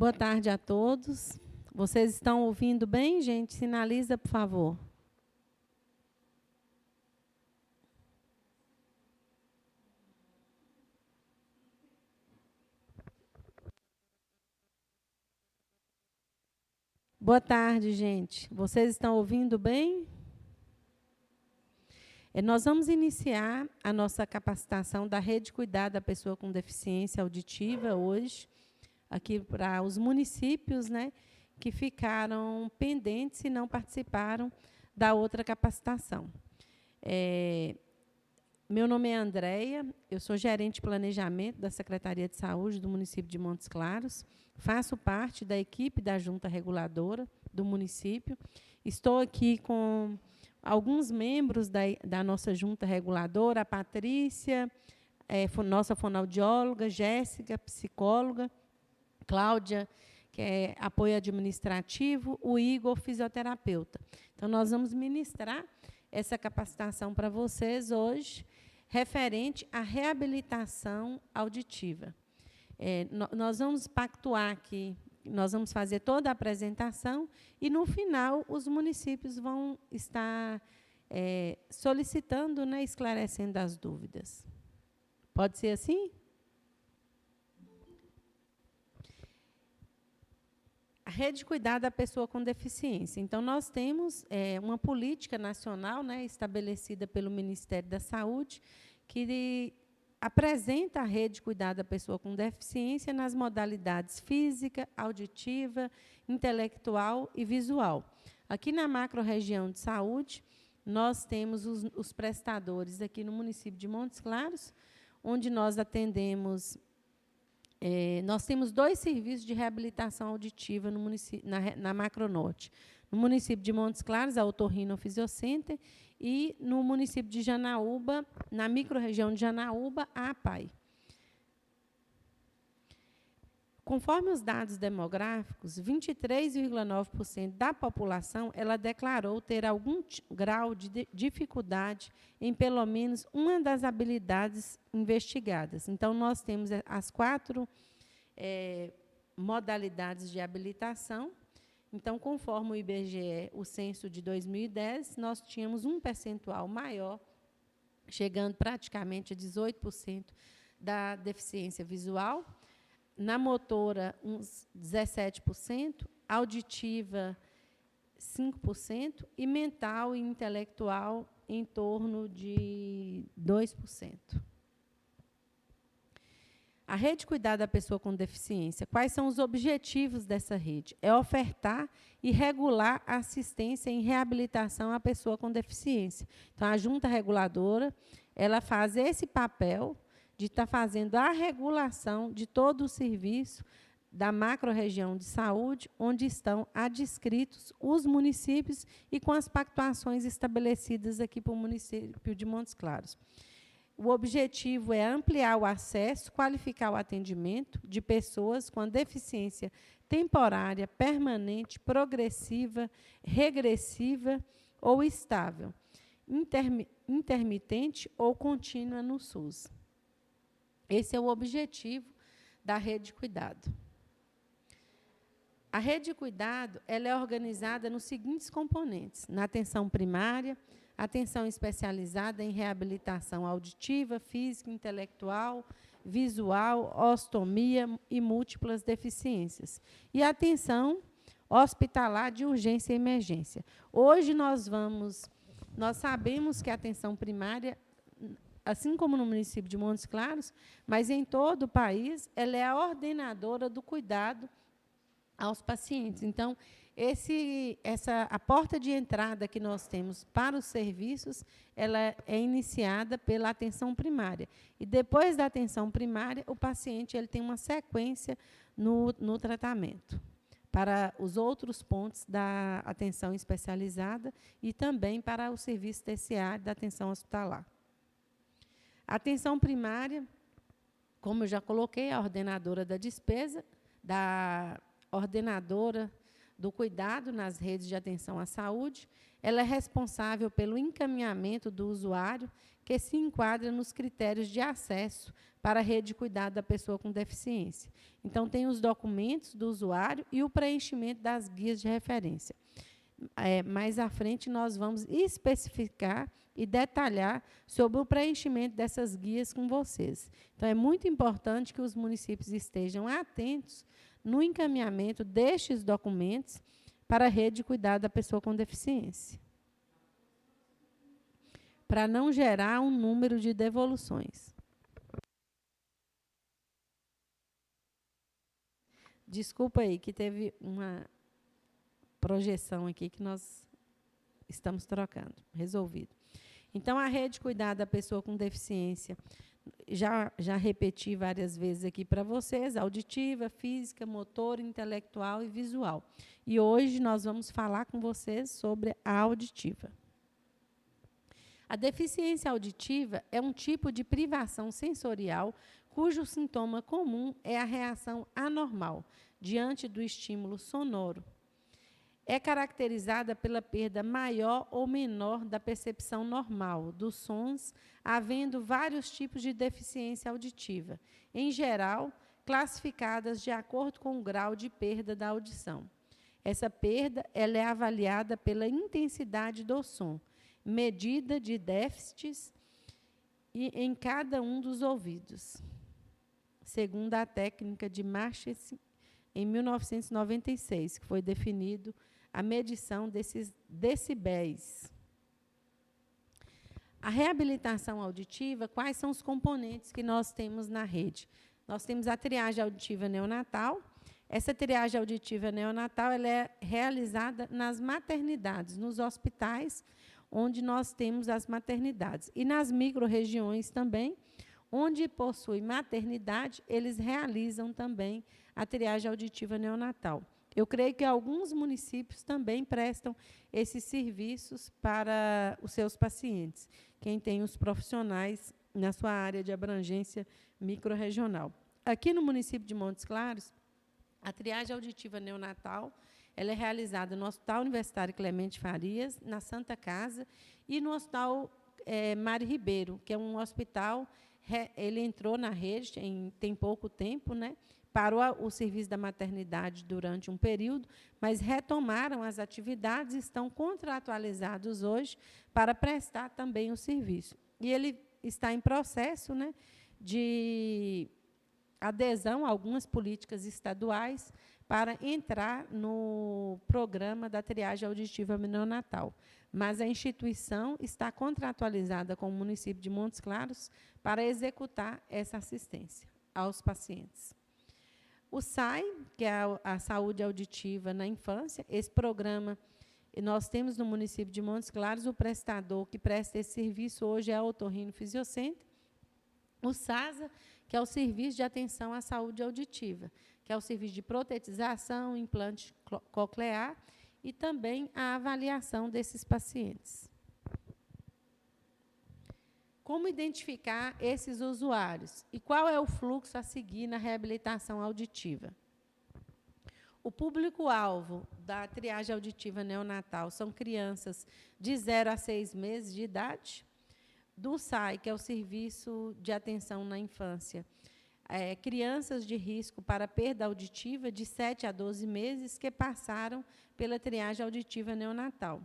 Boa tarde a todos. Vocês estão ouvindo bem, gente? Sinaliza, por favor. Boa tarde, gente. Vocês estão ouvindo bem? Nós vamos iniciar a nossa capacitação da Rede Cuidar da Pessoa com Deficiência Auditiva hoje, aqui para os municípios, né, que ficaram pendentes e não participaram da outra capacitação. Meu nome é Andréia, eu sou gerente de planejamento da Secretaria de Saúde do município de Montes Claros, faço parte da equipe da Junta Reguladora do município, estou aqui com alguns membros da nossa Junta Reguladora, a Patrícia, nossa fonoaudióloga, Jéssica, psicóloga, Cláudia, que é apoio administrativo, o Igor, fisioterapeuta. Então, nós vamos ministrar essa capacitação para vocês hoje, referente à reabilitação auditiva. Nós vamos pactuar aqui, nós vamos fazer toda a apresentação e, no final, os municípios vão estar solicitando, né, esclarecendo as dúvidas. Pode ser assim? A Rede Cuidar da Pessoa com Deficiência. Então, nós temos uma política nacional, né, estabelecida pelo Ministério da Saúde, que apresenta a Rede Cuidar da Pessoa com Deficiência nas modalidades física, auditiva, intelectual e visual. Aqui na macro-região de saúde, nós temos os prestadores aqui no município de Montes Claros, onde nós atendemos. Nós temos 2 serviços de reabilitação auditiva no município, na Macronorte. No município de Montes Claros, a Otorrino Fisiocenter, e no município de Janaúba, na microrregião de Janaúba, a APAI. Conforme os dados demográficos, 23,9% da população ela declarou ter algum grau de dificuldade em pelo menos uma das habilidades investigadas. Então, nós temos as 4 modalidades de habilitação. Então, conforme o IBGE, o censo de 2010, nós tínhamos um percentual maior, chegando praticamente a 18% da deficiência visual. Na motora, uns 17%, auditiva, 5%, e mental e intelectual, em torno de 2%. A Rede Cuidar da Pessoa com Deficiência, quais são os objetivos dessa rede? É ofertar e regular a assistência em reabilitação à pessoa com deficiência. Então, a Junta Reguladora, ela faz esse papel de estar fazendo a regulação de todo o serviço da macro-região de saúde, onde estão adscritos os municípios e com as pactuações estabelecidas aqui para o município de Montes Claros. O objetivo é ampliar o acesso, qualificar o atendimento de pessoas com deficiência temporária, permanente, progressiva, regressiva ou estável, intermitente ou contínua no SUS. Esse é o objetivo da Rede de Cuidado. A Rede de Cuidado ela é organizada nos seguintes componentes: na atenção primária, atenção especializada em reabilitação auditiva, física, intelectual, visual, ostomia e múltiplas deficiências. E atenção hospitalar de urgência e emergência. Hoje nós sabemos que a atenção primária, assim como no município de Montes Claros, mas em todo o país, ela é a ordenadora do cuidado aos pacientes. Então, a porta de entrada que nós temos para os serviços, ela é iniciada pela atenção primária. E, depois da atenção primária, o paciente ele tem uma sequência no tratamento, para os outros pontos da atenção especializada e também para o serviço terciário da atenção hospitalar. A atenção primária, como eu já coloquei, é a ordenadora da despesa, da ordenadora do cuidado nas redes de atenção à saúde, ela é responsável pelo encaminhamento do usuário que se enquadra nos critérios de acesso para a rede de cuidado da pessoa com deficiência. Então, tem os documentos do usuário e o preenchimento das guias de referência. Mais à frente, nós vamos especificar e detalhar sobre o preenchimento dessas guias com vocês. Então, é muito importante que os municípios estejam atentos no encaminhamento destes documentos para a rede de cuidado da pessoa com deficiência, para não gerar um número de devoluções. Desculpa aí, que teve uma projeção aqui que nós estamos trocando. Resolvido. Então, a rede de cuidado da pessoa com deficiência, já repeti várias vezes aqui para vocês, auditiva, física, motora, intelectual e visual. E hoje nós vamos falar com vocês sobre a auditiva. A deficiência auditiva é um tipo de privação sensorial cujo sintoma comum é a reação anormal diante do estímulo sonoro. É caracterizada pela perda maior ou menor da percepção normal dos sons, havendo vários tipos de deficiência auditiva, em geral, classificadas de acordo com o grau de perda da audição. Essa perda ela é avaliada pela intensidade do som, medida de déficits em cada um dos ouvidos, segundo a técnica de Marchesi, em 1996, que foi definido a medição desses decibéis. A reabilitação auditiva, quais são os componentes que nós temos na rede? Nós temos a triagem auditiva neonatal. Essa triagem auditiva neonatal ela é realizada nas maternidades, nos hospitais, onde nós temos as maternidades. E nas micro-regiões também, onde possui maternidade, eles realizam também a triagem auditiva neonatal. Eu creio que alguns municípios também prestam esses serviços para os seus pacientes, quem tem os profissionais na sua área de abrangência microrregional. Aqui no município de Montes Claros, a triagem auditiva neonatal ela é realizada no Hospital Universitário Clemente Farias, na Santa Casa, e no Hospital Mari Ribeiro, que é um hospital, ele entrou na rede tem pouco tempo, né? Parou o serviço da maternidade durante um período, mas retomaram as atividades e estão contratualizados hoje para prestar também o serviço. E ele está em processo, né, de adesão a algumas políticas estaduais para entrar no programa da triagem auditiva neonatal. Mas a instituição está contratualizada com o município de Montes Claros para executar essa assistência aos pacientes. O SAI, que é a saúde auditiva na infância, esse programa, nós temos no município de Montes Claros, o prestador que presta esse serviço hoje é a Otorrino Fisiocenter. O SASA, que é o Serviço de Atenção à Saúde Auditiva, que é o serviço de protetização, implante coclear e também a avaliação desses pacientes. Como identificar esses usuários? E qual é o fluxo a seguir na reabilitação auditiva? O público-alvo da triagem auditiva neonatal são crianças de 0 a 6 meses de idade. Do SAI, que é o Serviço de Atenção na Infância, crianças de risco para perda auditiva de 7 a 12 meses que passaram pela triagem auditiva neonatal.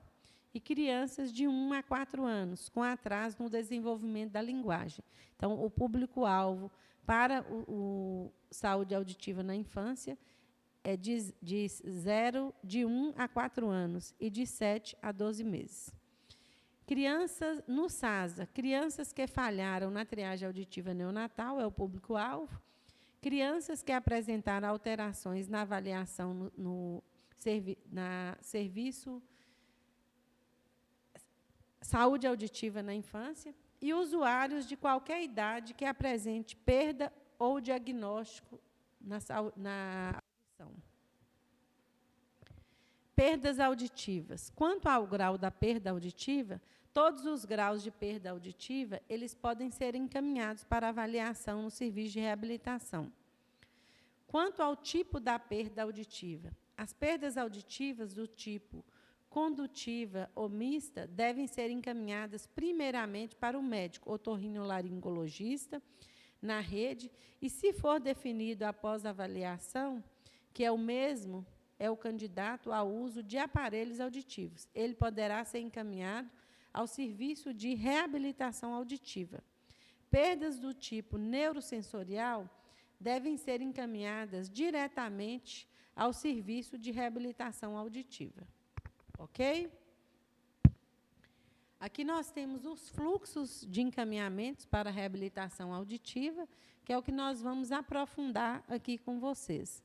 E crianças de 1 a 4 anos, com atraso no desenvolvimento da linguagem. Então, o público-alvo para o saúde auditiva na infância é de 1 a 4 anos e de 7 a 12 meses. Crianças, no SASA, crianças que falharam na triagem auditiva neonatal, é o público-alvo. Crianças que apresentaram alterações na avaliação na serviço saúde auditiva na infância, e usuários de qualquer idade que apresente perda ou diagnóstico na audição. Perdas auditivas. Quanto ao grau da perda auditiva, todos os graus de perda auditiva, eles podem ser encaminhados para avaliação no serviço de reabilitação. Quanto ao tipo da perda auditiva, As perdas auditivas do tipo condutiva ou mista devem ser encaminhadas primeiramente para o médico otorrinolaringologista na rede e, se for definido após a avaliação, que é o mesmo, é o candidato ao uso de aparelhos auditivos. Ele poderá ser encaminhado ao serviço de reabilitação auditiva. Perdas do tipo neurosensorial devem ser encaminhadas diretamente ao serviço de reabilitação auditiva. Ok? Aqui nós temos os fluxos de encaminhamentos para a reabilitação auditiva, que é o que nós vamos aprofundar aqui com vocês.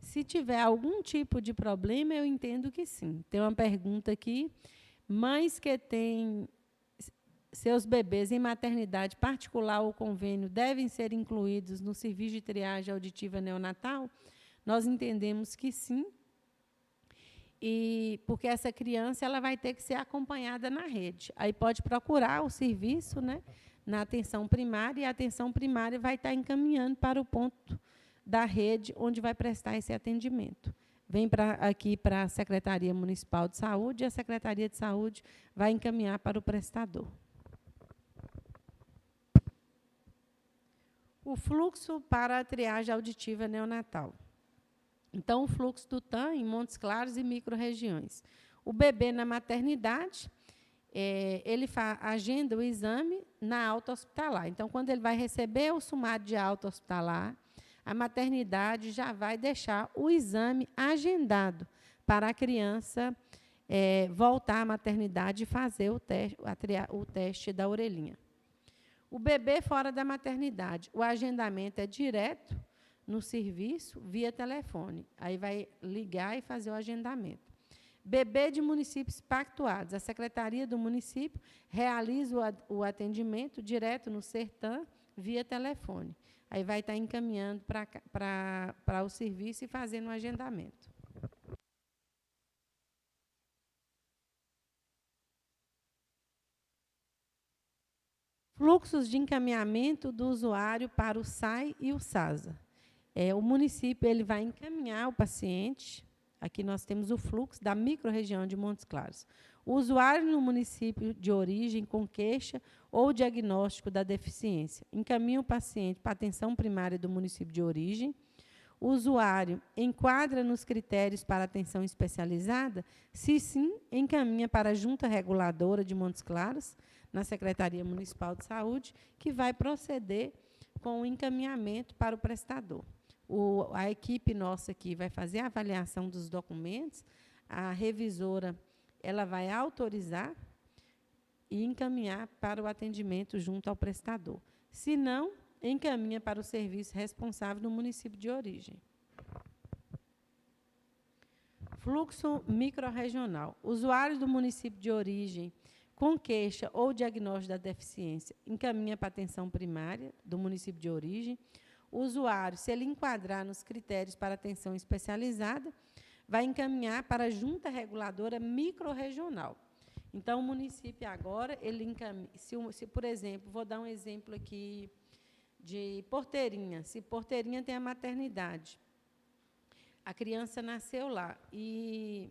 Se tiver algum tipo de problema, eu entendo que sim. Tem uma pergunta aqui. Mães que têm seus bebês em maternidade particular ou convênio devem ser incluídos no serviço de triagem auditiva neonatal? Nós entendemos que sim, e porque essa criança ela vai ter que ser acompanhada na rede. Aí pode procurar o serviço, né, na atenção primária, e a atenção primária vai estar encaminhando para o ponto da rede onde vai prestar esse atendimento. Vem aqui para a Secretaria Municipal de Saúde, e a Secretaria de Saúde vai encaminhar para o prestador. O fluxo para a triagem auditiva neonatal. Então, o fluxo do TAM em Montes Claros e microrregiões. O bebê na maternidade, ele agenda o exame na alta hospitalar. Então, quando ele vai receber o sumário de alta hospitalar, a maternidade já vai deixar o exame agendado para a criança voltar à maternidade e fazer o teste da orelhinha. O bebê fora da maternidade, o agendamento é direto no serviço, via telefone. Aí vai ligar e fazer o agendamento. Bebê de municípios pactuados. A Secretaria do Município realiza o atendimento direto no Sertã, via telefone. Aí vai estar encaminhando para o serviço e fazendo o agendamento. Fluxos de encaminhamento do usuário para o SAI e o SASA. O município ele vai encaminhar o paciente. Aqui nós temos o fluxo da microrregião de Montes Claros. O usuário no município de origem com queixa ou diagnóstico da deficiência encaminha o paciente para a atenção primária do município de origem. O usuário enquadra nos critérios para atenção especializada? Se sim, encaminha para a Junta Reguladora de Montes Claros, na Secretaria Municipal de Saúde, que vai proceder com o encaminhamento para o prestador. A equipe nossa aqui vai fazer a avaliação dos documentos, a revisora ela vai autorizar e encaminhar para o atendimento junto ao prestador. Se não, encaminha para o serviço responsável no município de origem. Fluxo microrregional. Usuários do município de origem com queixa ou diagnóstico da deficiência encaminha para a atenção primária do município de origem. O usuário, se ele enquadrar nos critérios para atenção especializada, vai encaminhar para a Junta Reguladora Microrregional. Então, o município agora, ele encaminha, se, por exemplo, vou dar um exemplo aqui de Porteirinha. Se Porteirinha tem a maternidade, a criança nasceu lá e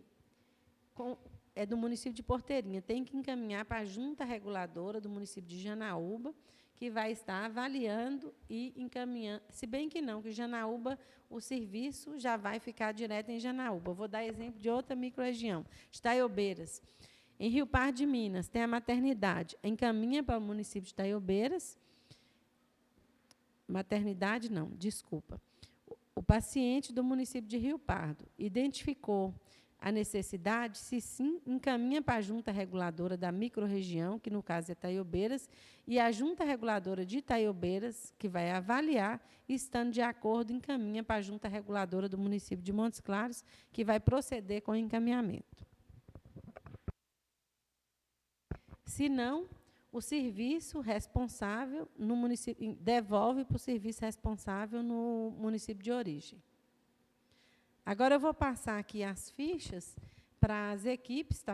é do município de Porteirinha, tem que encaminhar para a Junta Reguladora do município de Janaúba, que vai estar avaliando e encaminhando, se bem que não, que Janaúba, o serviço já vai ficar direto em Janaúba. Vou dar exemplo de outra microrregião, Itaiobeiras. Em Rio Pardo de Minas, tem a maternidade, encaminha para o município de Itaiobeiras, maternidade não, desculpa. O paciente do município de Rio Pardo identificou a necessidade, se sim, encaminha para a Junta Reguladora da microrregião, que no caso é Itaiobeiras, e a Junta Reguladora de Itaiobeiras, que vai avaliar, estando de acordo, encaminha para a Junta Reguladora do município de Montes Claros, que vai proceder com o encaminhamento. Se não, o serviço responsável no município, devolve para o serviço responsável no município de origem. Agora eu vou passar aqui as fichas para as equipes,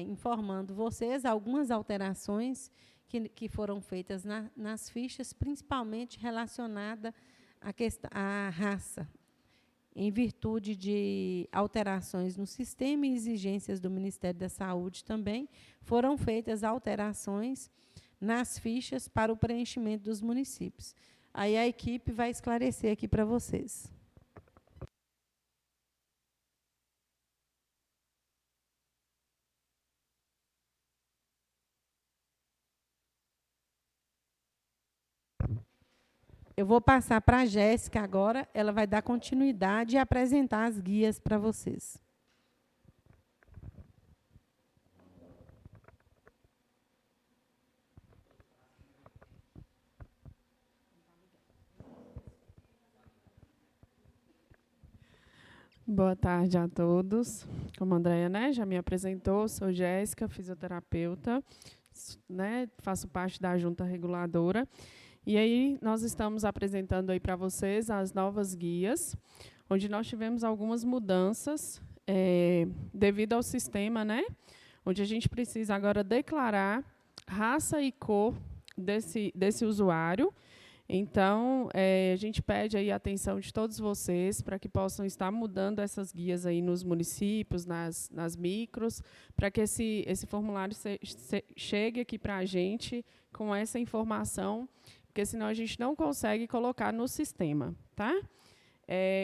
informando vocês algumas alterações que foram feitas nas fichas, principalmente relacionada à raça, em virtude de alterações no sistema e exigências do Ministério da Saúde também, foram feitas alterações nas fichas para o preenchimento dos municípios. Aí a equipe vai esclarecer aqui para vocês. Eu vou passar para a Jéssica agora, ela vai dar continuidade e apresentar as guias para vocês. Boa tarde a todos. Como a Andréia, né, já me apresentou, sou Jéssica, fisioterapeuta, né, faço parte da junta reguladora. E aí nós estamos apresentando aí para vocês as novas guias, onde nós tivemos algumas mudanças devido ao sistema, né, onde a gente precisa agora declarar raça e cor desse usuário. Então, a gente pede aí a atenção de todos vocês para que possam estar mudando essas guias aí nos municípios, nas micros, para que esse formulário chegue aqui para a gente com essa informação, porque senão a gente não consegue colocar no sistema, tá?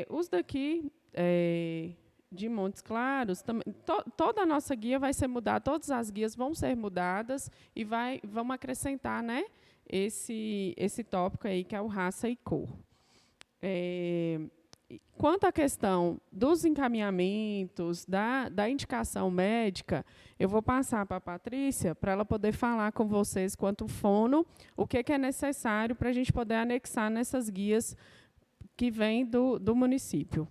Os daqui de Montes Claros, toda a nossa guia vai ser mudada, todas as guias vão ser mudadas e vamos acrescentar, né, esse tópico aí, que é o raça e cor. Quanto à questão dos encaminhamentos, da indicação médica, eu vou passar para a Patrícia, para ela poder falar com vocês, quanto fono, o que é necessário para a gente poder anexar nessas guias que vêm do município.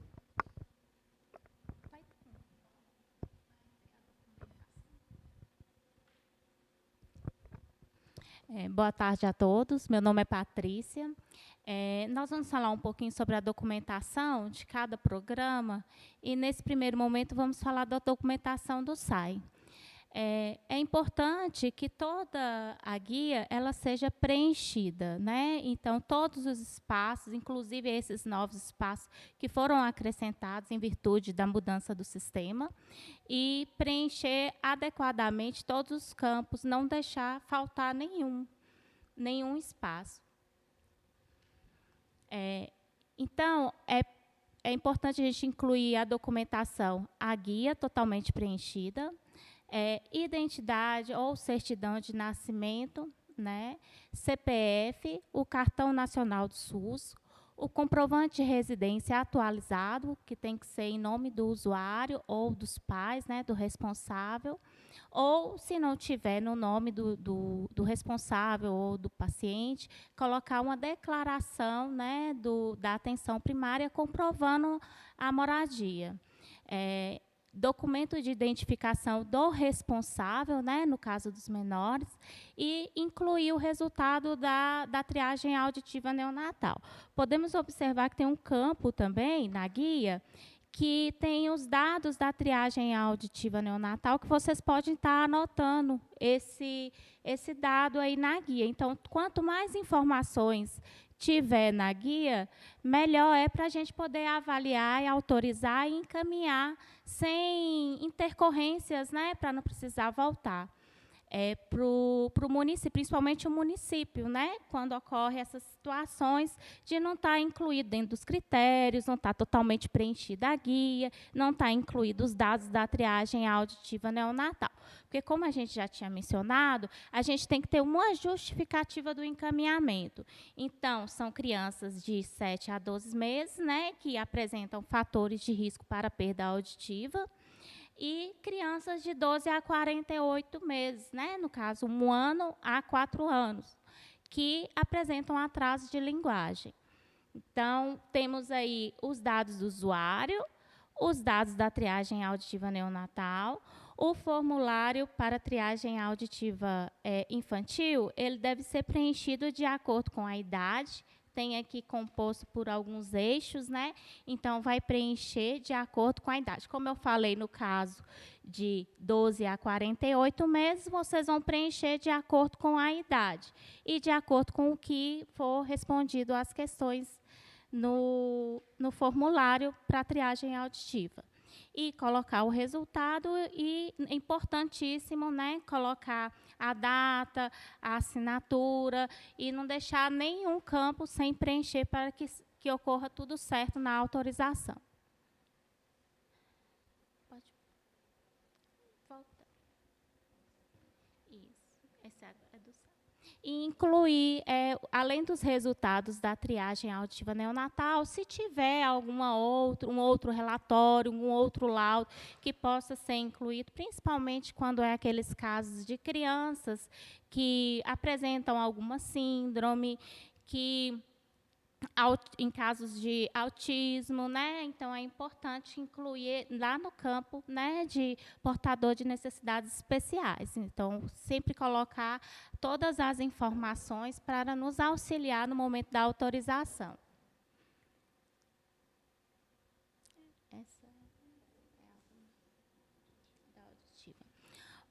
Boa tarde a todos, meu nome é Patrícia. Nós vamos falar um pouquinho sobre a documentação de cada programa e, nesse primeiro momento, vamos falar da documentação do SAI. É importante que toda a guia ela seja preenchida, né? Então, todos os espaços, inclusive esses novos espaços que foram acrescentados em virtude da mudança do sistema, e preencher adequadamente todos os campos, não deixar faltar nenhum espaço. Então, é importante a gente incluir a documentação, a guia totalmente preenchida, identidade ou certidão de nascimento, né, CPF, o cartão nacional do SUS, o comprovante de residência atualizado, que tem que ser em nome do usuário ou dos pais, né, do responsável, ou, se não tiver no nome do responsável ou do paciente, colocar uma declaração, né, da atenção primária comprovando a moradia. Documento de identificação do responsável, né, no caso dos menores, e incluir o resultado da triagem auditiva neonatal. Podemos observar que tem um campo também na guia que tem os dados da triagem auditiva neonatal, que vocês podem estar anotando esse dado aí na guia. Então, quanto mais informações tiver na guia, melhor é para a gente poder avaliar e autorizar e encaminhar sem intercorrências, né, para não precisar voltar para o município, principalmente o município, né, quando ocorrem essas situações de não estar incluído dentro dos critérios, não estar totalmente preenchida a guia, não estar incluído os dados da triagem auditiva neonatal. Porque, como a gente já tinha mencionado, a gente tem que ter uma justificativa do encaminhamento. Então, são crianças de 7 a 12 meses, né, que apresentam fatores de risco para perda auditiva, e crianças de 12 a 48 meses, né, no caso, 1 ano a 4 anos, que apresentam atraso de linguagem. Então, temos aí os dados do usuário, os dados da triagem auditiva neonatal, O formulário para triagem auditiva infantil, ele deve ser preenchido de acordo com a idade, tem aqui composto por alguns eixos, né? Então, vai preencher de acordo com a idade. Como eu falei no caso de 12 a 48 meses, vocês vão preencher de acordo com a idade e de acordo com o que for respondido às questões no formulário para triagem auditiva. E colocar o resultado e, importantíssimo, né, colocar a data, a assinatura e não deixar nenhum campo sem preencher para que ocorra tudo certo na autorização. Pode voltar. Isso, esse é do e incluir, além dos resultados da triagem auditiva neonatal, se tiver um outro relatório, um outro laudo que possa ser incluído, principalmente quando é aqueles casos de crianças que apresentam alguma síndrome, que em casos de autismo, né? Então é importante incluir lá no campo, né, de portador de necessidades especiais. Então, sempre colocar todas as informações para nos auxiliar no momento da autorização. Essa é a auditiva.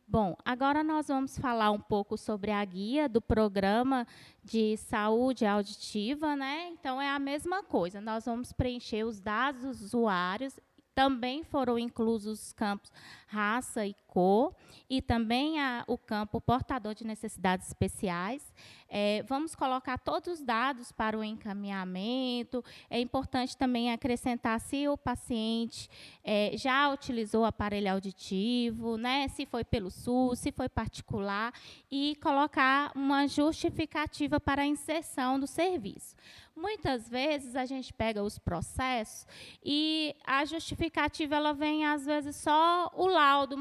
Bom, agora nós vamos falar um pouco sobre a guia do programa de saúde auditiva, né? Então, é a mesma coisa. Nós vamos preencher os dados dos usuários. Também foram inclusos os campos raça e cor, e também o campo portador de necessidades especiais. Vamos colocar todos os dados para o encaminhamento. É importante também acrescentar se o paciente já utilizou o aparelho auditivo, né, se foi pelo SUS, se foi particular, e colocar uma justificativa para a inserção do serviço. Muitas vezes, a gente pega os processos e a justificativa ela vem, às vezes, só o laudo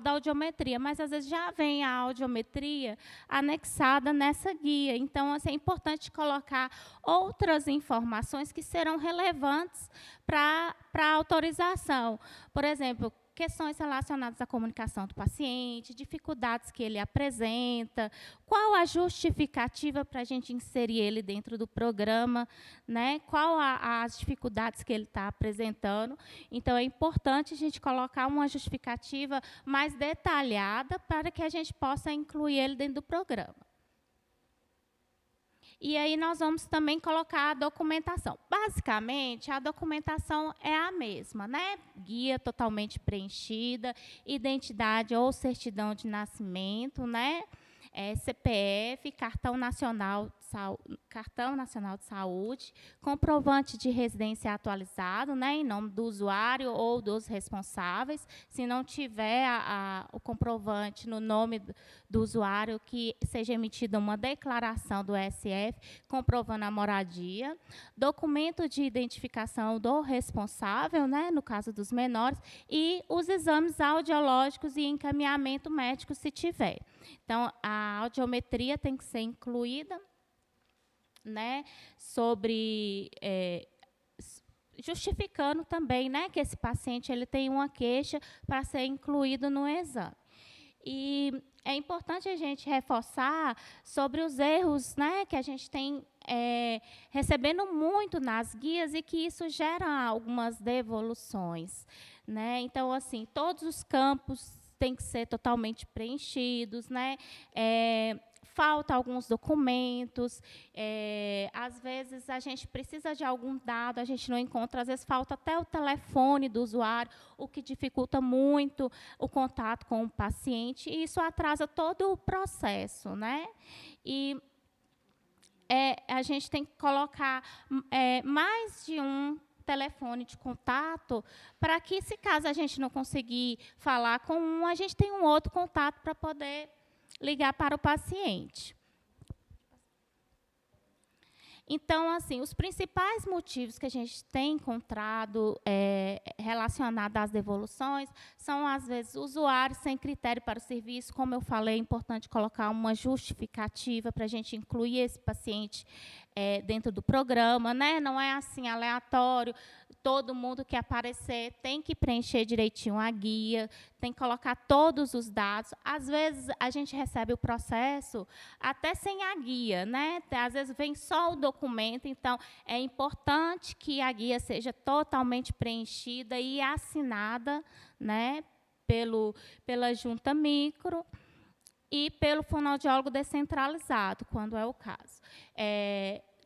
da audiometria, mas, às vezes, já vem a audiometria anexada nessa guia. Então, assim, é importante colocar outras informações que serão relevantes para a autorização. Por exemplo, questões relacionadas à comunicação do paciente, dificuldades que ele apresenta, qual a justificativa para a gente inserir ele dentro do programa, né? Qual as dificuldades que ele está apresentando. Então, é importante a gente colocar uma justificativa mais detalhada para que a gente possa incluir ele dentro do programa. E aí nós vamos também colocar a documentação. Basicamente, a documentação é a mesma, né? Guia totalmente preenchida, identidade ou certidão de nascimento, né? CPF, cartão nacional de saúde, comprovante de residência atualizado, né, em nome do usuário ou dos responsáveis. Se não tiver o comprovante no nome do usuário, que seja emitida uma declaração do SF comprovando a moradia, documento de identificação do responsável, né, no caso dos menores, e os exames audiológicos e encaminhamento médico, se tiver. Então, a audiometria tem que ser incluída, né, justificando também, né, que esse paciente ele tem uma queixa para ser incluído no exame. E é importante a gente reforçar sobre os erros, né, que a gente tem recebendo muito nas guias e que isso gera algumas devoluções, né? Então, assim, todos os campos têm que ser totalmente preenchidos, né? Falta alguns documentos, às vezes a gente precisa de algum dado, a gente não encontra, às vezes falta até o telefone do usuário, o que dificulta muito o contato com o paciente, e isso atrasa todo o processo, né? E a gente tem que colocar mais de um telefone de contato, para que, se caso a gente não conseguir falar com um, a gente tem um outro contato para poder ligar para o paciente. Então, assim, os principais motivos que a gente tem encontrado relacionados às devoluções são, às vezes, usuários sem critério para o serviço. Como eu falei, é importante colocar uma justificativa para a gente incluir esse paciente dentro do programa, né? Não é assim aleatório, todo mundo que aparecer tem que preencher direitinho a guia, tem que colocar todos os dados. Às vezes, a gente recebe o processo até sem a guia, né? Às vezes, vem só o documento, então, é importante que a guia seja totalmente preenchida e assinada, né, pela junta micro e pelo fonoaudiólogo descentralizado, quando é o caso.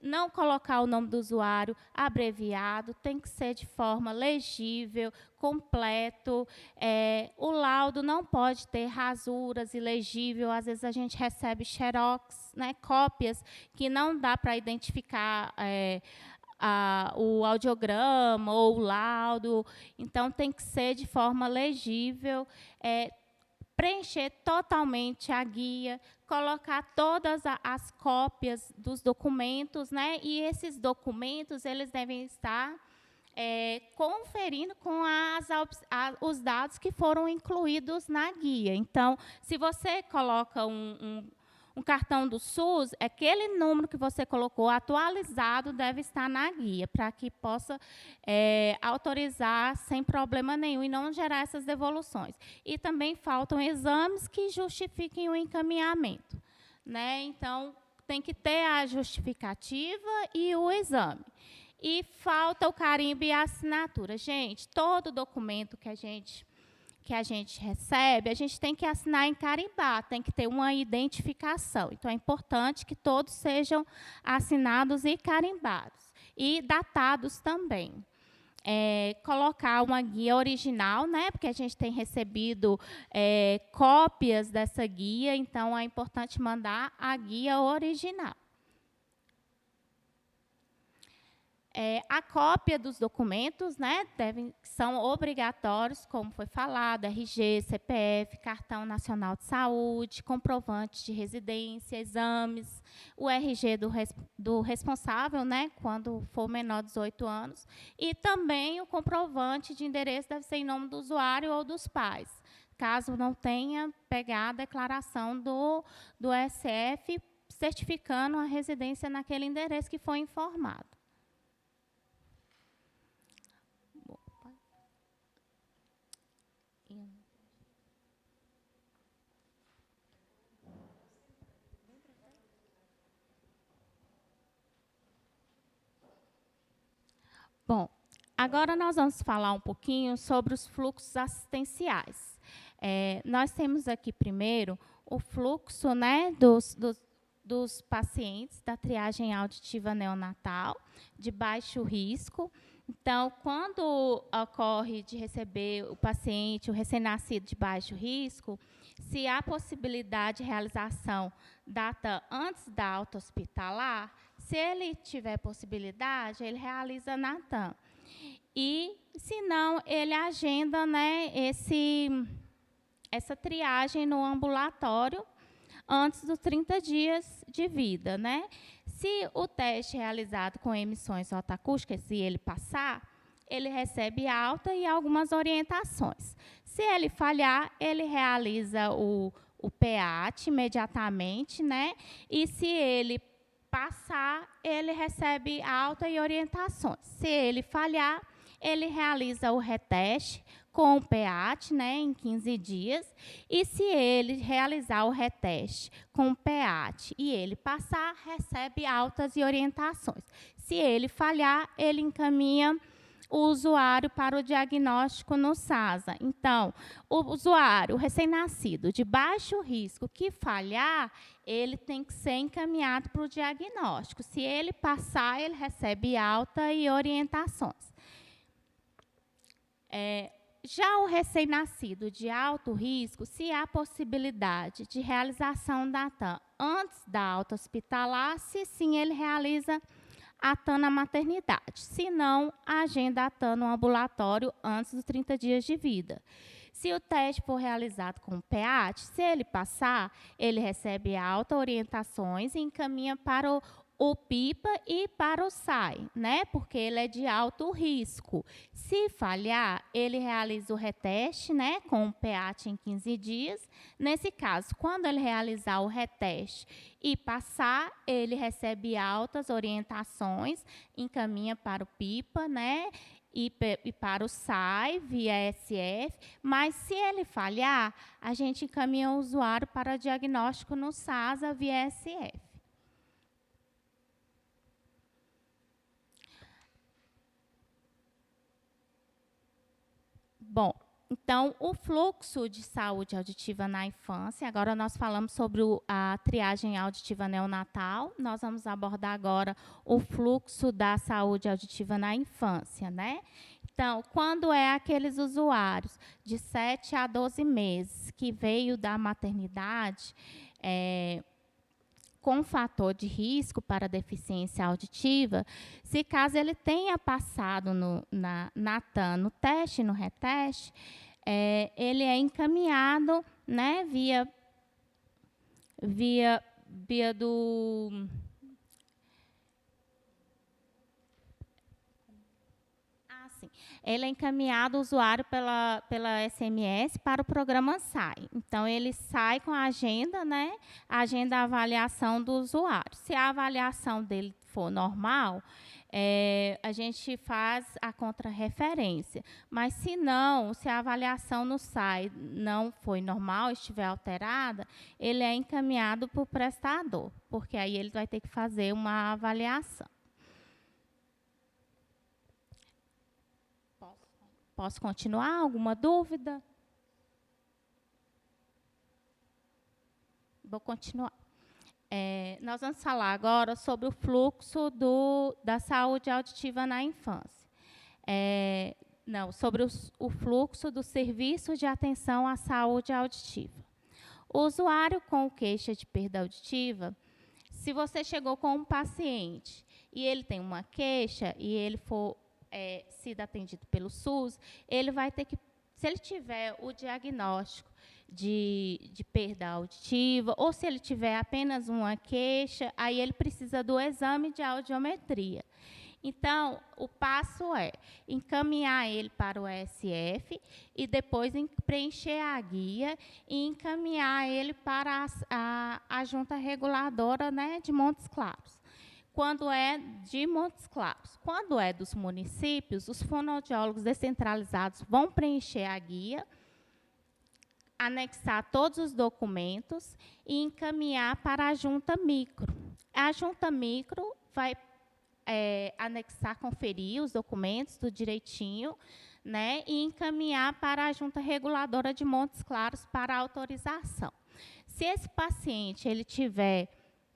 Não colocar o nome do usuário abreviado, tem que ser de forma legível, completo. O laudo não pode ter rasuras, ilegível. Às vezes a gente recebe xerox, né, cópias, que não dá para identificar o audiograma ou o laudo. Então, tem que ser de forma legível. Preencher totalmente a guia, colocar todas as cópias dos documentos, né? E esses documentos eles devem estar conferindo com os dados que foram incluídos na guia. Então, se você coloca um cartão do SUS, aquele número que você colocou atualizado deve estar na guia, para que possa autorizar sem problema nenhum e não gerar essas devoluções. E também faltam exames que justifiquem o encaminhamento, né? Então, tem que ter a justificativa e o exame. E falta o carimbo e a assinatura. Gente, todo documento que a gente recebe, a gente tem que assinar em carimbar, tem que ter uma identificação. Então, é importante que todos sejam assinados e carimbados. E datados também. Colocar uma guia original, né, porque a gente tem recebido cópias dessa guia, então é importante mandar a guia original. A cópia dos documentos, né, são obrigatórios, como foi falado, RG, CPF, Cartão Nacional de Saúde, comprovante de residência, exames, o RG do responsável, né, quando for menor de 18 anos, e também o comprovante de endereço deve ser em nome do usuário ou dos pais, caso não tenha pegado a declaração do SF certificando a residência naquele endereço que foi informado. Bom, agora nós vamos falar um pouquinho sobre os fluxos assistenciais. Nós temos aqui, primeiro, o fluxo, né, dos pacientes da triagem auditiva neonatal, de baixo risco. Então, quando ocorre de receber o paciente, o recém-nascido de baixo risco, se há possibilidade de realização data antes da alta hospitalar, se ele tiver possibilidade, ele realiza na TAM. E, se não, ele agenda, né, essa triagem no ambulatório antes dos 30 dias de vida, né? Se o teste é realizado com emissões otoacústicas, se ele passar, ele recebe alta e algumas orientações. Se ele falhar, ele realiza o PEAT imediatamente, né? E se ele passar, ele recebe alta e orientações. Se ele falhar, ele realiza o reteste com o PEAT, né, em 15 dias, e se ele realizar o reteste com o PEAT e ele passar, recebe altas e orientações. Se ele falhar, ele encaminha o usuário para o diagnóstico no SASA. Então, o usuário recém-nascido de baixo risco que falhar, ele tem que ser encaminhado para o diagnóstico. Se ele passar, ele recebe alta e orientações. Já o recém-nascido de alto risco, se há possibilidade de realização da TAM antes da alta hospitalar, se sim, ele realiza a TAM na maternidade. Se não, agenda a TAM no ambulatório antes dos 30 dias de vida. Se o teste for realizado com o PEAT, se ele passar, ele recebe alta, orientações e encaminha para o PIPA e para o SAI, né? Porque ele é de alto risco. Se falhar, ele realiza o reteste, né? Com o PEAT em 15 dias. Nesse caso, quando ele realizar o reteste e passar, ele recebe altas orientações, encaminha para o PIPA, né? E para o SAI, via SF, mas se ele falhar, a gente encaminha o usuário para diagnóstico no SASA, via SF. Bom, então, o fluxo de saúde auditiva na infância, agora nós falamos sobre a triagem auditiva neonatal, nós vamos abordar agora o fluxo da saúde auditiva na infância, né? Então, quando é aqueles usuários de 7 a 12 meses que veio da maternidade, com fator de risco para deficiência auditiva, se caso ele tenha passado na TAM, no teste, no reteste, ele é encaminhado, né, via do... Ele é encaminhado o usuário pela SMS para o programa SAI. Então, ele sai com a agenda, né? A agenda da avaliação do usuário. Se a avaliação dele for normal, a gente faz a contrarreferência. Mas, se não, se a avaliação no SAI não foi normal, estiver alterada, ele é encaminhado para o prestador, porque aí ele vai ter que fazer uma avaliação. Posso continuar? Alguma dúvida? Vou continuar. Nós vamos falar agora sobre o fluxo da saúde auditiva na infância. Sobre o fluxo do serviço de atenção à saúde auditiva. O usuário com queixa de perda auditiva, se você chegou com um paciente e ele tem uma queixa e ele for sido atendido pelo SUS, ele vai ter que, se ele tiver o diagnóstico de perda auditiva, ou se ele tiver apenas uma queixa, aí ele precisa do exame de audiometria. Então, o passo é encaminhar ele para o ESF e depois preencher a guia e encaminhar ele para a junta reguladora, né, de Montes Claros. Quando é de Montes Claros. Quando é dos municípios, os fonoaudiólogos descentralizados vão preencher a guia, anexar todos os documentos e encaminhar para a junta micro. A junta micro vai anexar, conferir os documentos do direitinho, né, e encaminhar para a junta reguladora de Montes Claros para autorização. Se esse paciente ele tiver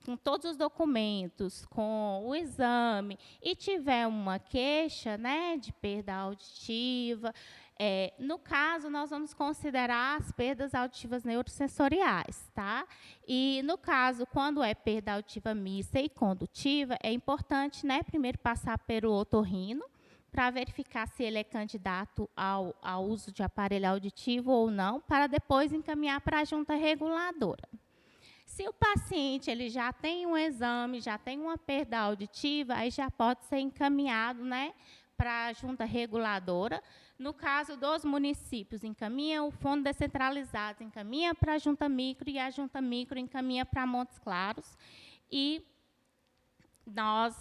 com todos os documentos, com o exame, e tiver uma queixa, né, de perda auditiva, no caso, nós vamos considerar as perdas auditivas neurosensoriais, tá? E, no caso, quando é perda auditiva mista e condutiva, é importante, né, primeiro passar pelo otorrino, para verificar se ele é candidato ao uso de aparelho auditivo ou não, para depois encaminhar para a junta reguladora. Se o paciente ele já tem um exame, já tem uma perda auditiva, aí já pode ser encaminhado, né, para a junta reguladora. No caso dos municípios, encaminha o fundo descentralizado, encaminha para a junta micro e a junta micro encaminha para Montes Claros. E nós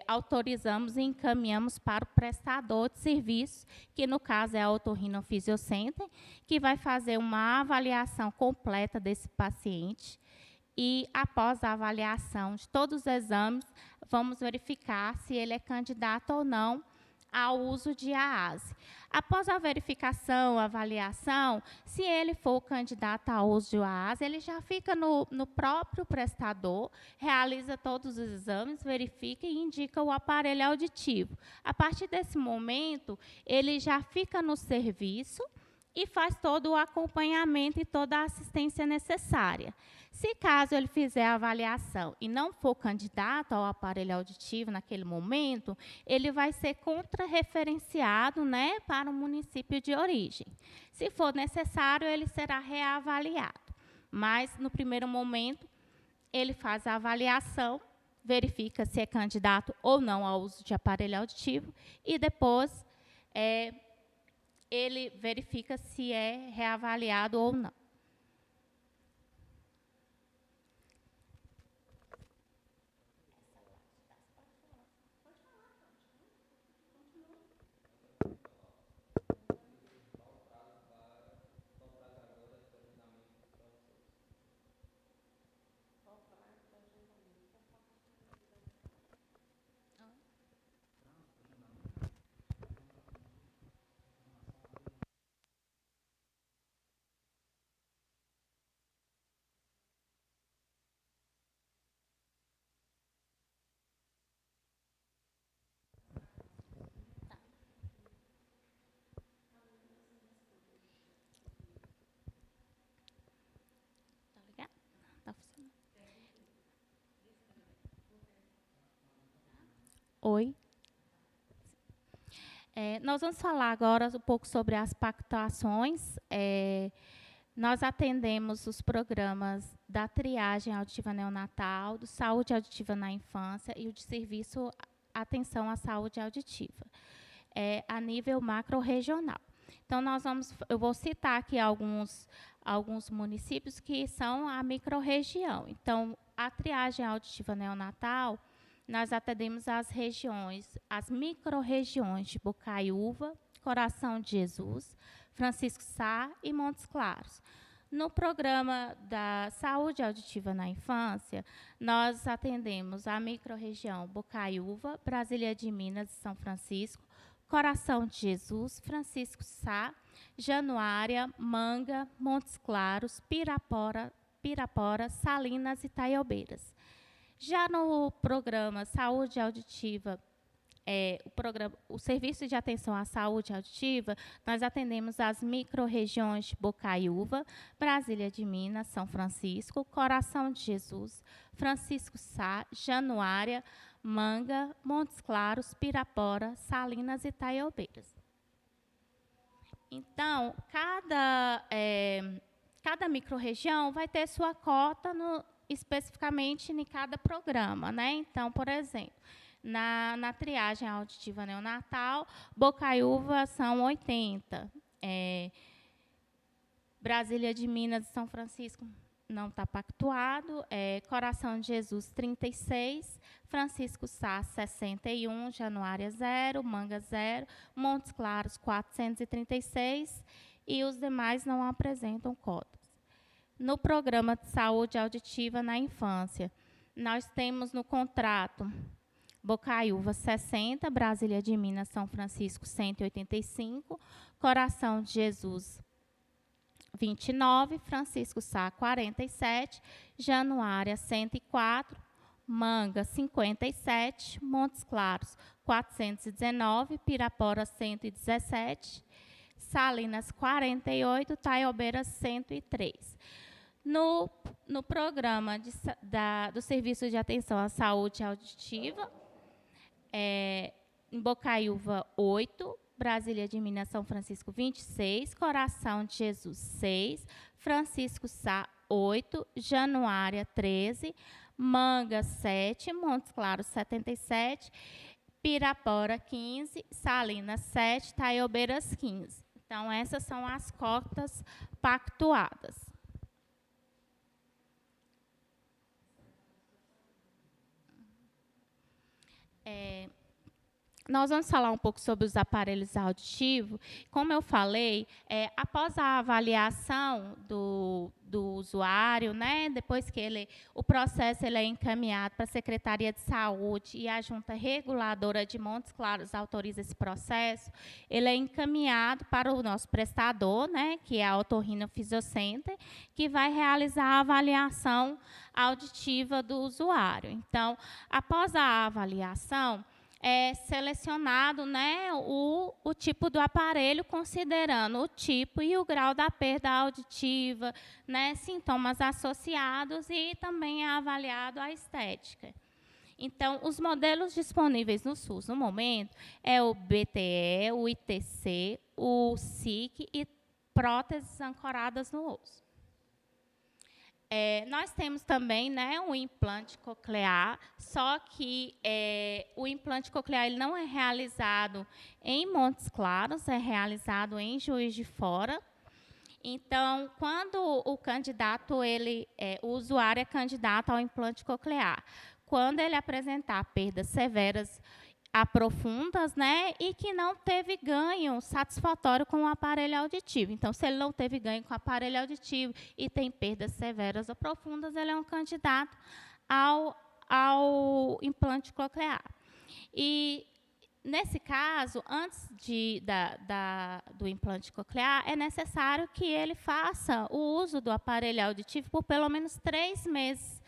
autorizamos e encaminhamos para o prestador de serviço, que no caso é a Otorrinofisiocenter, que vai fazer uma avaliação completa desse paciente. E, após a avaliação de todos os exames, vamos verificar se ele é candidato ou não ao uso de AASE. Após a verificação, a avaliação, se ele for candidato ao uso de AASE, ele já fica no próprio prestador, realiza todos os exames, verifica e indica o aparelho auditivo. A partir desse momento, ele já fica no serviço e faz todo o acompanhamento e toda a assistência necessária. Se caso ele fizer a avaliação e não for candidato ao aparelho auditivo naquele momento, ele vai ser contrarreferenciado, né, para o município de origem. Se for necessário, ele será reavaliado. Mas, no primeiro momento, ele faz a avaliação verifica se é candidato ou não ao uso de aparelho auditivo e depois ele verifica se é reavaliado ou não. Tá ligado? Tá funcionando. Oi. Nós vamos falar agora um pouco sobre as pactuações. Nós atendemos os programas da triagem auditiva neonatal, do saúde auditiva na infância e o de serviço atenção à saúde auditiva, a nível macro-regional. Então, eu vou citar aqui alguns municípios que são a micro-região. Então, a triagem auditiva neonatal, nós atendemos as micro-regiões de Bocaiúva, Coração de Jesus, Francisco Sá e Montes Claros. No programa da saúde auditiva na infância, nós atendemos a micro-região Bocaiúva, Brasília de Minas e São Francisco, Coração de Jesus, Francisco Sá, Januária, Manga, Montes Claros, Pirapora, Salinas e Taiobeiras. Já no programa Saúde Auditiva, o Serviço de Atenção à Saúde Auditiva, nós atendemos as micro-regiões de Bocaiúva, Brasília de Minas, São Francisco, Coração de Jesus, Francisco Sá, Januária, Manga, Montes Claros, Pirapora, Salinas e Taiobeiras. Então, cada micro-região vai ter sua cota especificamente em cada programa, né? Então, por exemplo, na triagem auditiva neonatal, Bocaiúva são 80. Brasília de Minas e São Francisco não está pactuado. Coração de Jesus, 36. Francisco Sá, 61. Januária, 0. Manga, 0. Montes Claros, 436. E os demais não apresentam cotas. No programa de saúde auditiva na infância, nós temos no contrato Bocaiúva, 60, Brasília de Minas, São Francisco, 185, Coração de Jesus, 29, Francisco Sá, 47, Januária, 104, Manga, 57, Montes Claros, 419, Pirapora, 117, Salinas, 48, Taiobeiras, 103. No programa do Serviço de Atenção à Saúde Auditiva, em Bocaiúva, 8, Brasília de Minas, São Francisco, 26, Coração de Jesus, 6, Francisco Sá, 8, Januária, 13, Manga, 7, Montes Claros, 77, Pirapora, 15, Salinas, 7, Taiobeiras, 15. Então, essas são as cotas pactuadas. Nós vamos falar um pouco sobre os aparelhos auditivos. Como eu falei, após a avaliação do usuário, né, depois que o processo é encaminhado para a Secretaria de Saúde e a Junta Reguladora de Montes Claros autoriza esse processo, ele é encaminhado para o nosso prestador, né, que é a Otorrino Fisiocenter, que vai realizar a avaliação auditiva do usuário. Então, após a avaliação, é selecionado, né, o tipo do aparelho, considerando o tipo e o grau da perda auditiva, né, sintomas associados e também é avaliado a estética. Então, os modelos disponíveis no SUS, no momento, é o BTE, o ITC, o SIC e próteses ancoradas no osso. Nós temos também, né, um implante coclear, só que o implante coclear ele não é realizado em Montes Claros, é realizado em Juiz de Fora. Então, quando o candidato, o usuário é candidato ao implante coclear, quando ele apresentar perdas severas profundas, né, e que não teve ganho satisfatório com o aparelho auditivo. Então, se ele não teve ganho com o aparelho auditivo e tem perdas severas ou profundas, ele é um candidato ao implante coclear. E, nesse caso, antes do implante coclear, é necessário que ele faça o uso do aparelho auditivo por pelo menos 3 meses,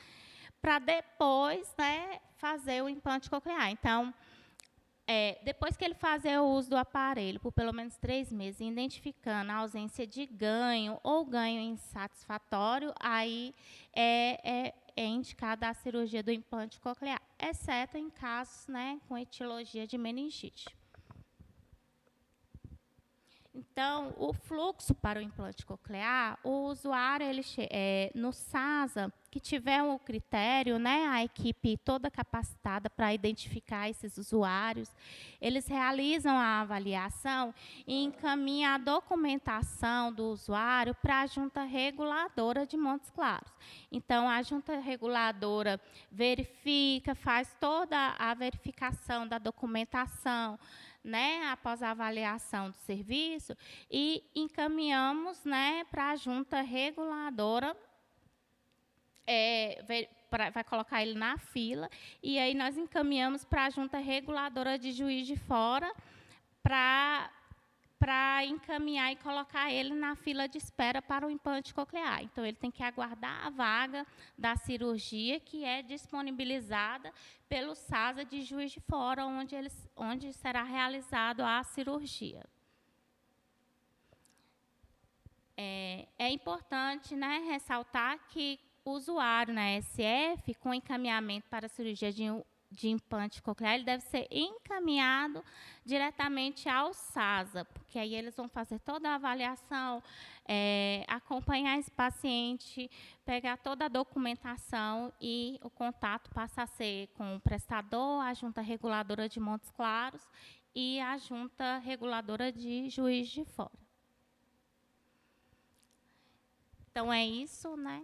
para depois, né, fazer o implante coclear. Então, depois que ele fazer o uso do aparelho por pelo menos 3 meses, identificando a ausência de ganho ou ganho insatisfatório, aí é indicada a cirurgia do implante coclear, exceto em casos, né, com etiologia de meningite. Então, o fluxo para o implante coclear, o usuário, no SASA, que tiver um critério, né, a equipe toda capacitada para identificar esses usuários, eles realizam a avaliação e encaminham a documentação do usuário para a junta reguladora de Montes Claros. Então, a junta reguladora verifica, faz toda a verificação da documentação, né, após a avaliação do serviço, e encaminhamos, né, para a junta reguladora, vai colocar ele na fila, e aí nós encaminhamos para a junta reguladora de Juiz de Fora para encaminhar e colocar ele na fila de espera para o implante coclear. Então, ele tem que aguardar a vaga da cirurgia, que é disponibilizada pelo SASA de Juiz de Fora, onde será realizado a cirurgia. É importante, né, ressaltar que o usuário na SF, com encaminhamento para a cirurgia de implante coclear, ele deve ser encaminhado diretamente ao SASA, porque aí eles vão fazer toda a avaliação, acompanhar esse paciente, pegar toda a documentação, e o contato passa a ser com o prestador, a junta reguladora de Montes Claros e a junta reguladora de Juiz de Fora. Então, é isso, né?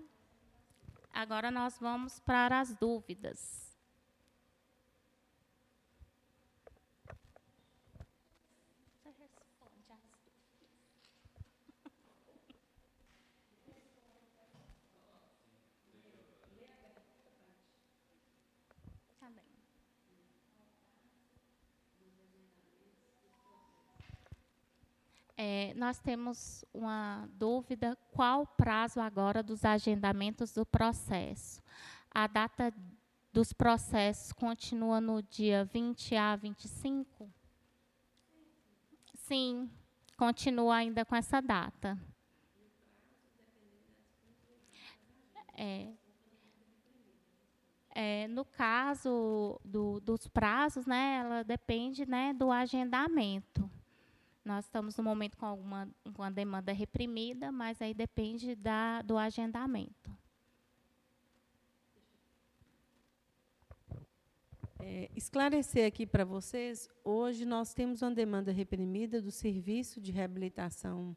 Agora nós vamos para as dúvidas. Nós temos uma dúvida: qual o prazo agora dos agendamentos do processo? A data dos processos continua no dia 20 a 25? Sim, continua ainda com essa data. No caso dos prazos, né, ela depende, né, do agendamento. Nós estamos no momento com uma demanda reprimida, mas aí depende do agendamento. Esclarecer aqui para vocês, hoje nós temos uma demanda reprimida do serviço de reabilitação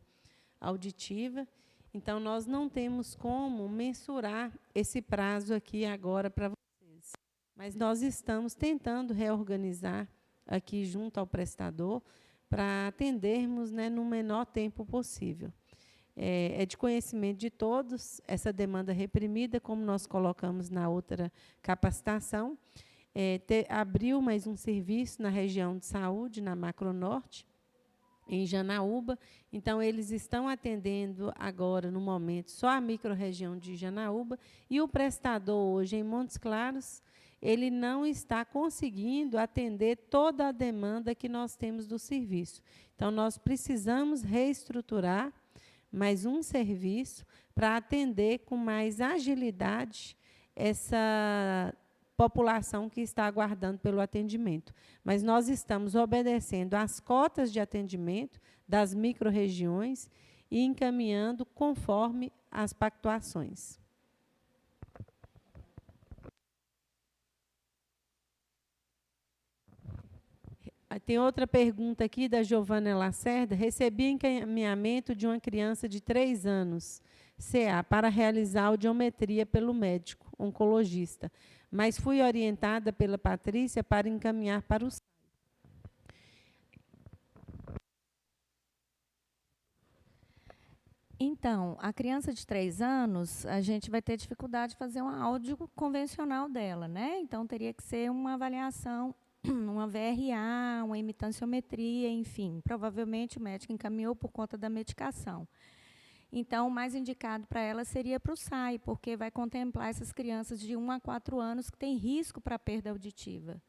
auditiva, então nós não temos como mensurar esse prazo aqui agora para vocês. Mas nós estamos tentando reorganizar aqui junto ao prestador, para atendermos, né, no menor tempo possível. É de conhecimento de todos essa demanda reprimida, como nós colocamos na outra capacitação. Abriu mais um serviço na região de saúde, na Macronorte, em Janaúba. Então, eles estão atendendo agora, no momento, só a microrregião de Janaúba, e o prestador hoje em Montes Claros, ele não está conseguindo atender toda a demanda que nós temos do serviço. Então, nós precisamos reestruturar mais um serviço para atender com mais agilidade essa população que está aguardando pelo atendimento. Mas nós estamos obedecendo às cotas de atendimento das microrregiões e encaminhando conforme as pactuações. Tem outra pergunta aqui da Giovana Lacerda. Recebi encaminhamento de uma criança de 3 anos, CA, para realizar audiometria pelo médico oncologista, mas fui orientada pela Patrícia para encaminhar para o SAI. Então, a criança de 3 anos, a gente vai ter dificuldade de fazer uma áudio convencional dela, né? Então, teria que ser uma avaliação, uma VRA, uma imitanciometria, enfim. Provavelmente, o médico encaminhou por conta da medicação. Então, o mais indicado para ela seria para o SAI, porque vai contemplar essas crianças de 1 a 4 anos que têm risco para perda auditiva.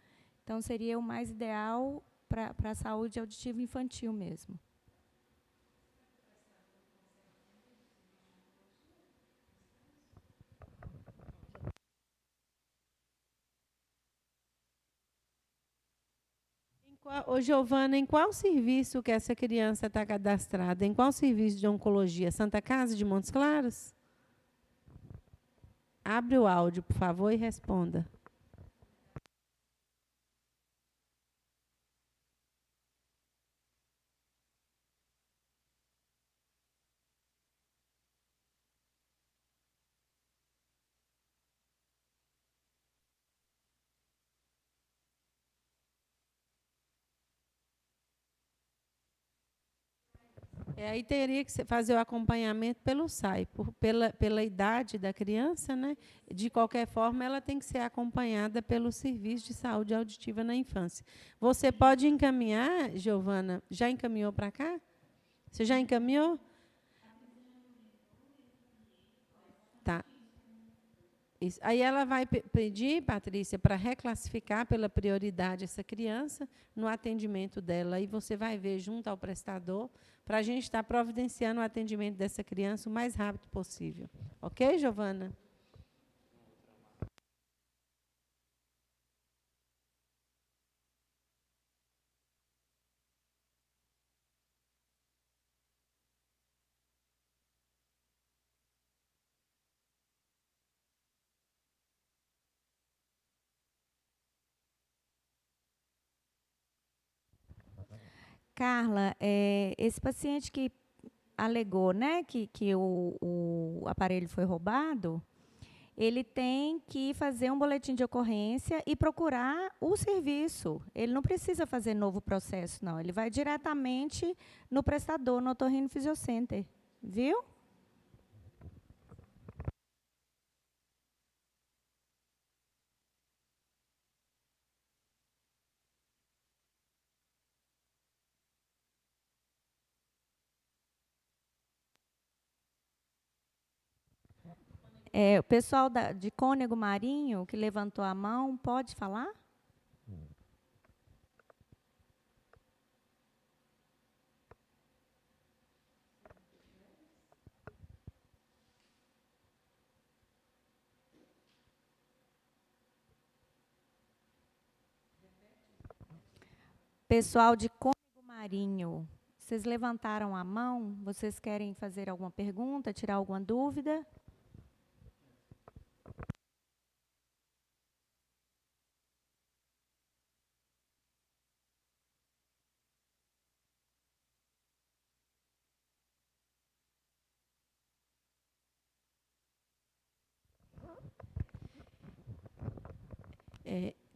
Então, seria o mais ideal para a saúde auditiva infantil mesmo. Ô, Giovana, em qual serviço que essa criança está cadastrada? Em qual serviço de oncologia? Santa Casa de Montes Claros? Abre o áudio, por favor, e responda. Aí teria que fazer o acompanhamento pelo SAI, pela idade da criança, né? De qualquer forma, ela tem que ser acompanhada pelo Serviço de Saúde Auditiva na Infância. Você pode encaminhar, Giovana? Já encaminhou para cá? Você já encaminhou? Tá. Isso. Aí ela vai pedir, Patrícia, para reclassificar pela prioridade essa criança no atendimento dela. Aí você vai ver junto ao prestador, para a gente estar providenciando o atendimento dessa criança o mais rápido possível. Ok, Giovana? Carla, esse paciente que alegou, né, que o aparelho foi roubado, ele tem que fazer um boletim de ocorrência e procurar o serviço. Ele não precisa fazer novo processo, não. Ele vai diretamente no prestador, no Otorrino Fisiocenter. Viu? O pessoal de Cônego Marinho, que levantou a mão, pode falar? Pessoal de Cônego Marinho, vocês levantaram a mão? Vocês querem fazer alguma pergunta, tirar alguma dúvida?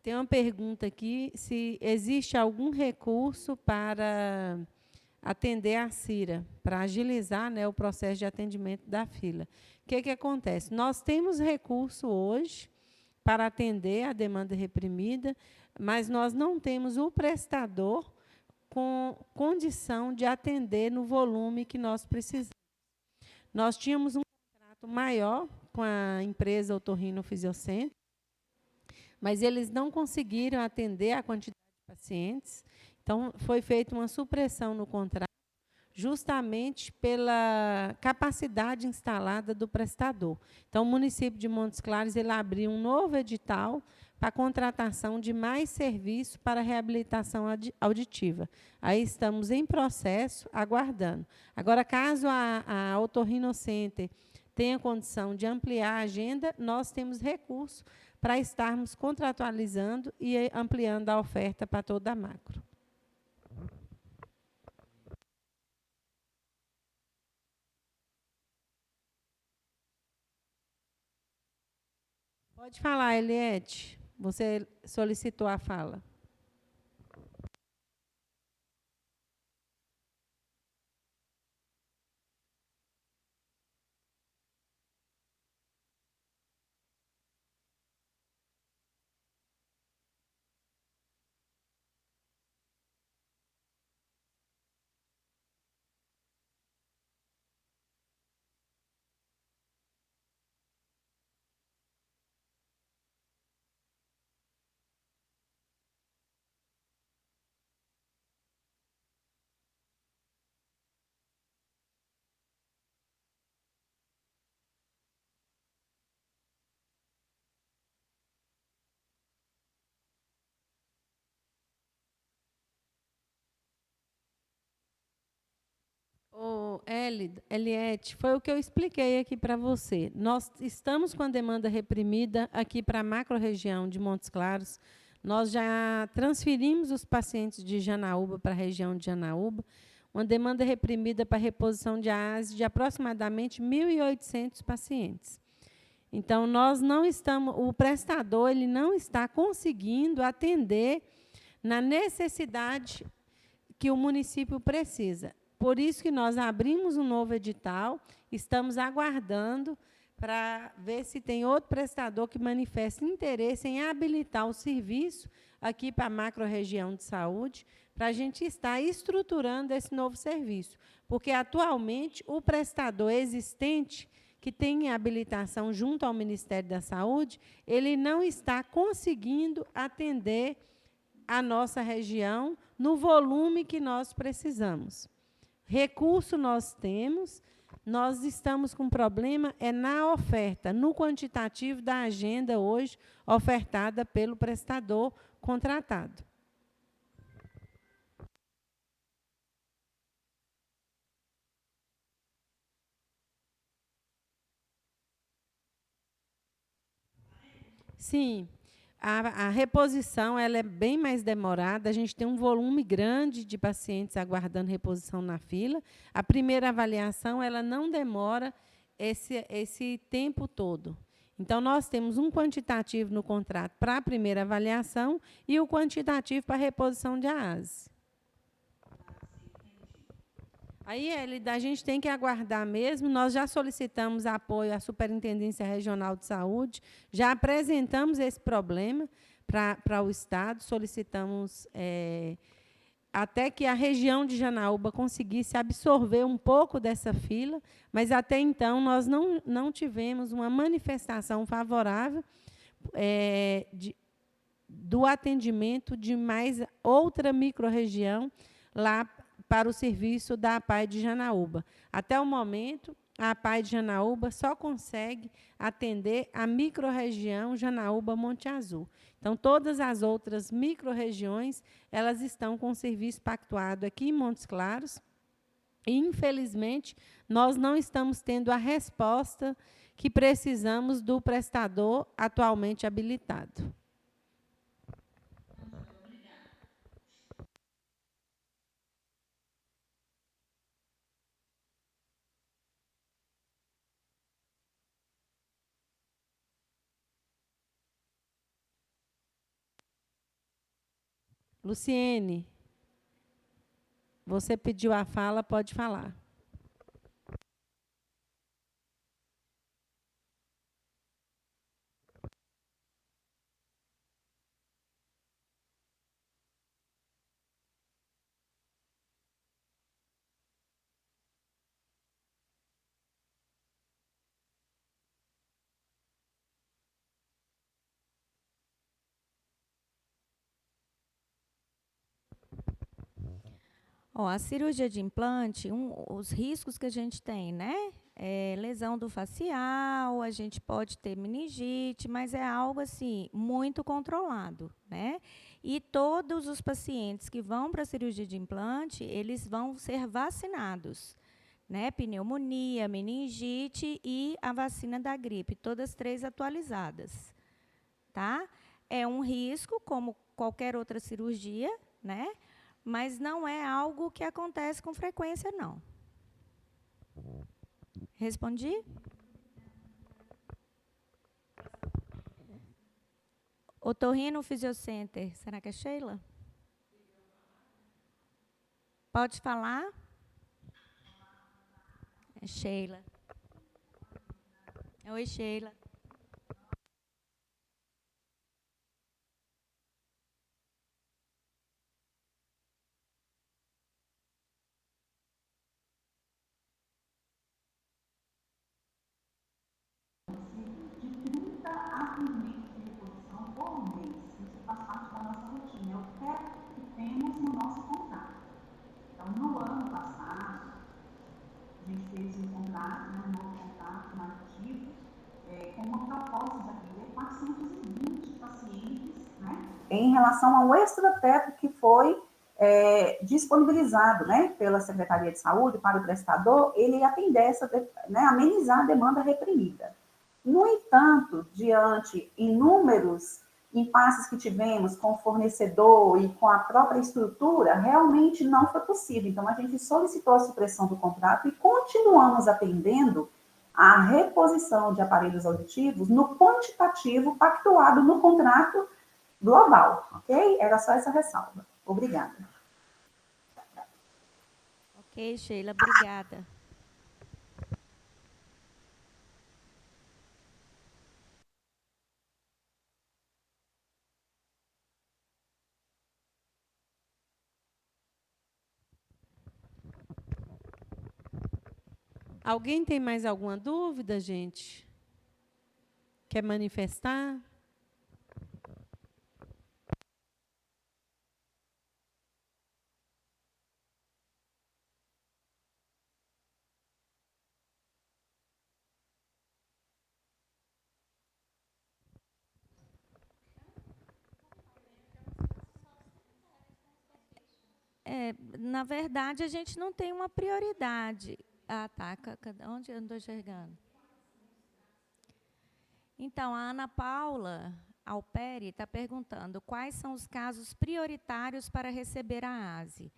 Tem uma pergunta aqui, se existe algum recurso para atender a CIRA, para agilizar, né, o processo de atendimento da fila. O que acontece? Nós temos recurso hoje para atender a demanda reprimida, mas nós não temos o prestador com condição de atender no volume que nós precisamos. Nós tínhamos um contrato maior com a empresa Otorrino Fisiocenter, mas eles não conseguiram atender a quantidade de pacientes. Então, foi feita uma supressão no contrato, justamente pela capacidade instalada do prestador. Então, o município de Montes Claros ele abriu um novo edital para a contratação de mais serviço para reabilitação auditiva. Aí estamos em processo, aguardando. Agora, caso a Otorrino Center tenha condição de ampliar a agenda, nós temos recurso para estarmos contratualizando e ampliando a oferta para toda a macro. Pode falar, Eliette. Você solicitou a fala. Eliette, foi o que eu expliquei aqui para você. Nós estamos com a demanda reprimida aqui para a macro-região de Montes Claros. Nós já transferimos os pacientes de Janaúba para a região de Janaúba. Uma demanda reprimida para reposição de AAS de aproximadamente 1.800 pacientes. Então, o prestador ele não está conseguindo atender na necessidade que o município precisa. Por isso que nós abrimos um novo edital, estamos aguardando para ver se tem outro prestador que manifeste interesse em habilitar o serviço aqui para a macro-região de saúde, para a gente estar estruturando esse novo serviço. Porque, atualmente, o prestador existente, que tem habilitação junto ao Ministério da Saúde, ele não está conseguindo atender a nossa região no volume que nós precisamos. Recurso nós temos, nós estamos com problema na oferta, no quantitativo da agenda hoje ofertada pelo prestador contratado. Sim. A reposição ela é bem mais demorada, a gente tem um volume grande de pacientes aguardando reposição na fila. A primeira avaliação ela não demora esse tempo todo. Então, nós temos um quantitativo no contrato para a primeira avaliação e o quantitativo para a reposição de AAS. Aí, a gente tem que aguardar mesmo, nós já solicitamos apoio à Superintendência Regional de Saúde, já apresentamos esse problema para o Estado, solicitamos até que a região de Janaúba conseguisse absorver um pouco dessa fila, mas até então nós não tivemos uma manifestação favorável do atendimento de mais outra microrregião lá para o serviço da APAE de Janaúba. Até o momento, a APAE de Janaúba só consegue atender a microrregião Janaúba-Monte Azul. Então, todas as outras microrregiões, elas estão com o serviço pactuado aqui em Montes Claros. E, infelizmente, nós não estamos tendo a resposta que precisamos do prestador atualmente habilitado. Luciene, você pediu a fala, pode falar. Ó, a cirurgia de implante, os riscos que a gente tem, né? Lesão do facial, a gente pode ter meningite, mas é algo assim muito controlado, né? E todos os pacientes que vão para a cirurgia de implante, eles vão ser vacinados, né? Pneumonia, meningite e a vacina da gripe, todas três atualizadas, tá? É um risco como qualquer outra cirurgia, né? Mas não é algo que acontece com frequência, não. Respondi? Otorrino Fisiocenter, será que é Sheila? Pode falar? É Sheila. Oi, Sheila. Em relação ao extrateto que foi disponibilizado, né, pela Secretaria de Saúde para o prestador, ele atender né, amenizar a demanda reprimida. No entanto, diante inúmeros impasses que tivemos com o fornecedor e com a própria estrutura, realmente não foi possível. Então, a gente solicitou a supressão do contrato e continuamos atendendo a reposição de aparelhos auditivos no quantitativo pactuado no contrato global, ok? Era só essa ressalva. Obrigada. Ok, Sheila, obrigada. Alguém tem mais alguma dúvida, gente? Quer manifestar? Na verdade, a gente não tem uma prioridade. Ah, tá. Onde eu não estou enxergando? Então, a Ana Paula Alperi está perguntando quais são os casos prioritários para receber a ASE.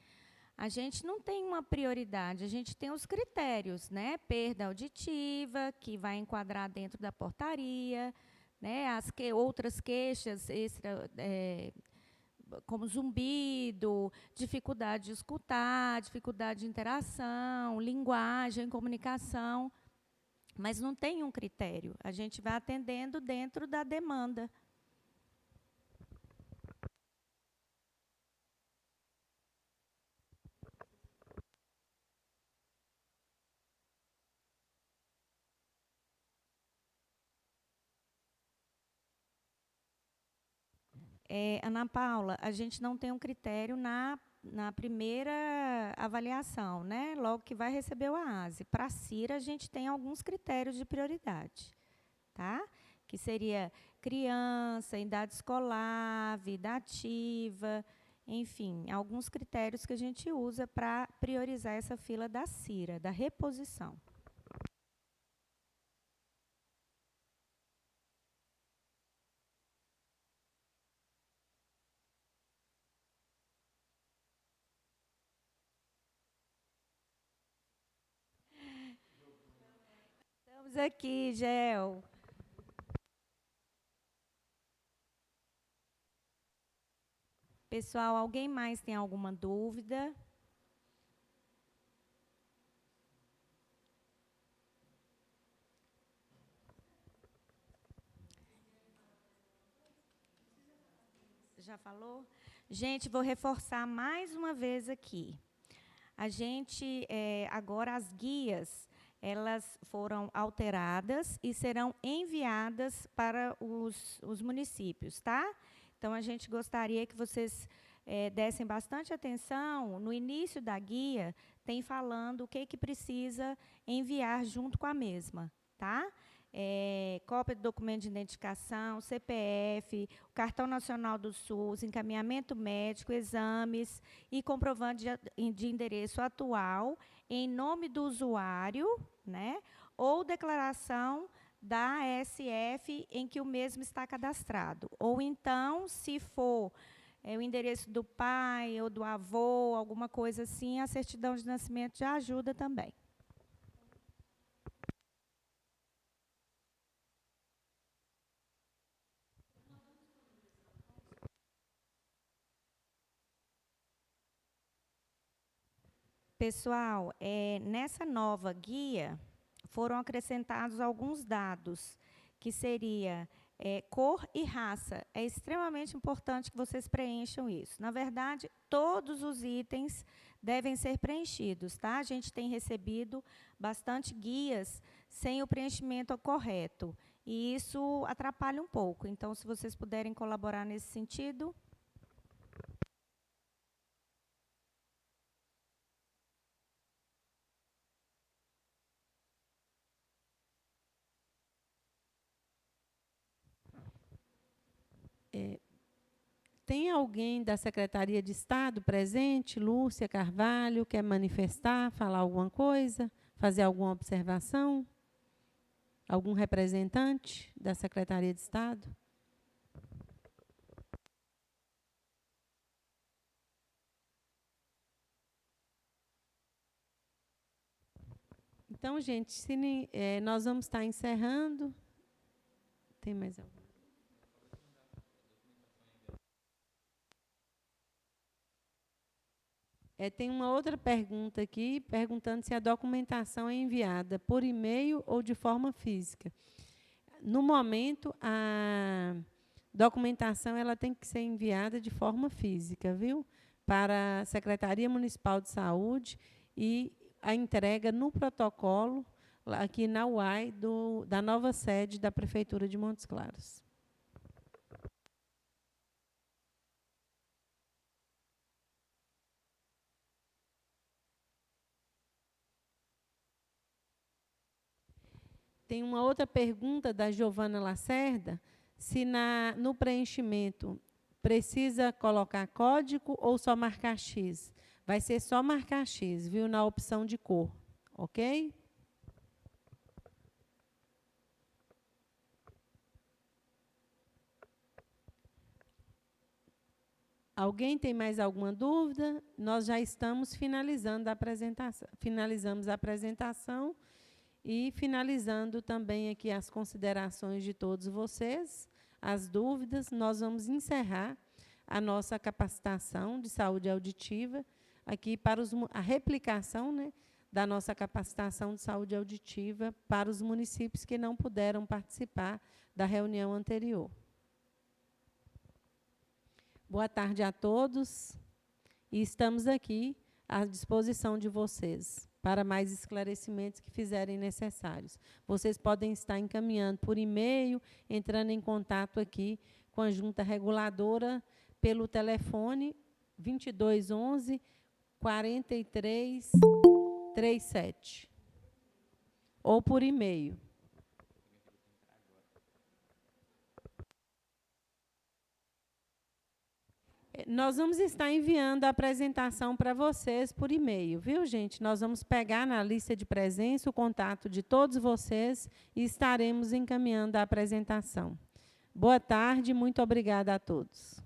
A gente não tem uma prioridade, a gente tem os critérios, né? Perda auditiva, que vai enquadrar dentro da portaria, né? Outras queixas como zumbido, dificuldade de escutar, dificuldade de interação, linguagem, comunicação, mas não tem um critério. A gente vai atendendo dentro da demanda. Ana Paula, a gente não tem um critério na primeira avaliação, né? Logo que vai receber o ASE. Para a CIRA, a gente tem alguns critérios de prioridade, tá? Que seria criança, idade escolar, vida ativa, enfim, alguns critérios que a gente usa para priorizar essa fila da CIRA, da reposição. Estamos aqui, Gel. Pessoal, alguém mais tem alguma dúvida? Já falou? Gente, vou reforçar mais uma vez aqui. A gente, agora as guias, elas foram alteradas e serão enviadas para os municípios, tá? Então, a gente gostaria que vocês dessem bastante atenção. No início da guia, tem falando o que precisa enviar junto com a mesma, tá? Cópia do documento de identificação, CPF, o cartão nacional do SUS, encaminhamento médico, exames e comprovante de endereço atual em nome do usuário, né? Ou declaração da ASF em que o mesmo está cadastrado. Ou então, se for o endereço do pai ou do avô, alguma coisa assim, a certidão de nascimento já ajuda também. Pessoal, nessa nova guia foram acrescentados alguns dados, que seria cor e raça. É extremamente importante que vocês preencham isso. Na verdade, todos os itens devem ser preenchidos, tá? A gente tem recebido bastante guias sem o preenchimento correto, e isso atrapalha um pouco. Então, se vocês puderem colaborar nesse sentido. Tem alguém da Secretaria de Estado presente? Lúcia Carvalho, quer manifestar, falar alguma coisa, fazer alguma observação? Algum representante da Secretaria de Estado? Então, gente, nós vamos estar encerrando. Tem mais alguma? Tem uma outra pergunta aqui, perguntando se a documentação é enviada por e-mail ou de forma física. No momento, a documentação ela tem que ser enviada de forma física, viu? Para a Secretaria Municipal de Saúde, e a entrega no protocolo, aqui na UAI, da nova sede da Prefeitura de Montes Claros. Tem uma outra pergunta da Giovana Lacerda, se no preenchimento precisa colocar código ou só marcar X. Vai ser só marcar X, viu, na opção de cor, ok? Alguém tem mais alguma dúvida? Nós já estamos finalizando a apresentação. Finalizamos a apresentação. E finalizando também aqui as considerações de todos vocês, as dúvidas, nós vamos encerrar a nossa capacitação de saúde auditiva, aqui para a replicação, né, da nossa capacitação de saúde auditiva para os municípios que não puderam participar da reunião anterior. Boa tarde a todos, e estamos aqui à disposição de vocês para mais esclarecimentos que fizerem necessários. Vocês podem estar encaminhando por e-mail, entrando em contato aqui com a Junta Reguladora pelo telefone 2211 4337 ou por e-mail. Nós vamos estar enviando a apresentação para vocês por e-mail, viu, gente? Nós vamos pegar na lista de presença o contato de todos vocês e estaremos encaminhando a apresentação. Boa tarde, muito obrigada a todos.